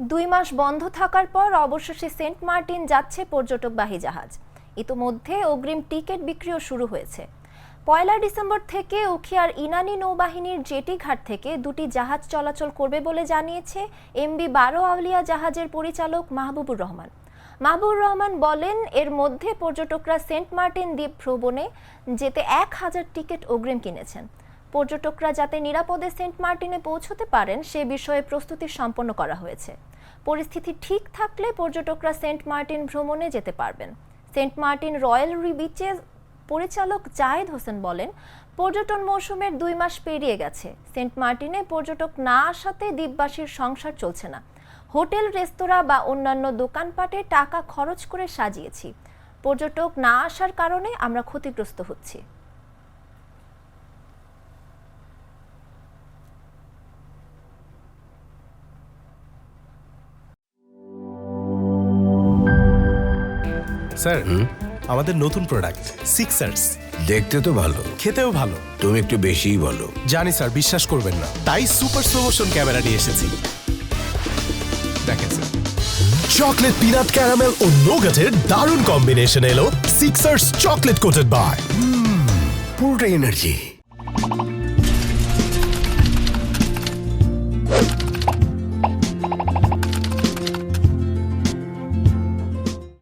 2 মাস বন্ধ থাকার পর অবশেষে সেন্ট মার্টিন যাচ্ছে পর্যটকবাহী জাহাজ। ইতোমধ্যে অগ্রিম টিকিট বিক্রিও শুরু হয়েছে। 1 ডিসেম্বর থেকে উখিয়ার ইনানী নৌবাহিনীর জেটি ঘাট থেকে 2টি জাহাজ চলাচল করবে বলে জানিয়েছে MV-12 আউলিয়া জাহাজের পরিচালক মাহবুবুর রহমান। মাহবুবুর রহমান বলেন, এর মধ্যে পর্যটকরা সেন্ট মার্টিন দ্বীপ ভ্রমণে যেতে 1000 টিকিট অগ্রিম কিনেছেন। পর্যটকরা যাতে নিরাপদে সেন্ট মার্টিনে পৌঁছতে পারেন সে বিষয়ে প্রস্তুতি সম্পন্ন করা হয়েছে। পরিস্থিতি ঠিক থাকলে পর্যটকরা সেন্ট মার্টিন ভ্রমণে যেতে পারবেন। সেন্ট মার্টিন রয়্যাল বিচের পরিচালক জায়েদ হোসেন বলেন, পর্যটন মৌসুমের 2 মাস পেরিয়ে গেছে। সেন্ট মার্টিনে পর্যটক না আসাতে দ্বীপবাসীর সংসার চলছে না। হোটেল, রেস্তোরাঁ বা অন্যান্য দোকানপাটে টাকা খরচ করে সাজিয়েছি। পর্যটক না আসার কারণে আমরা ক্ষতিগ্রস্ত হচ্ছি। স্যার, আমাদের নতুন প্রোডাক্ট সিক্সার্স। দেখতে তো ভালো, খেতেও ভালো। তুমি একটু বেশিই বলো। জানি স্যার, বিশ্বাস করবেন না, তাই সুপার স্লো মোশন ক্যামেরা নিয়ে এসেছি। দেখেন স্যার, চকলেট, পিনাট, ক্যারামেল ও নোগাটের দারুণ কম্বিনেশন এলো সিক্সার্স চকলেট কোটেড বার। পুরোটা এনার্জি।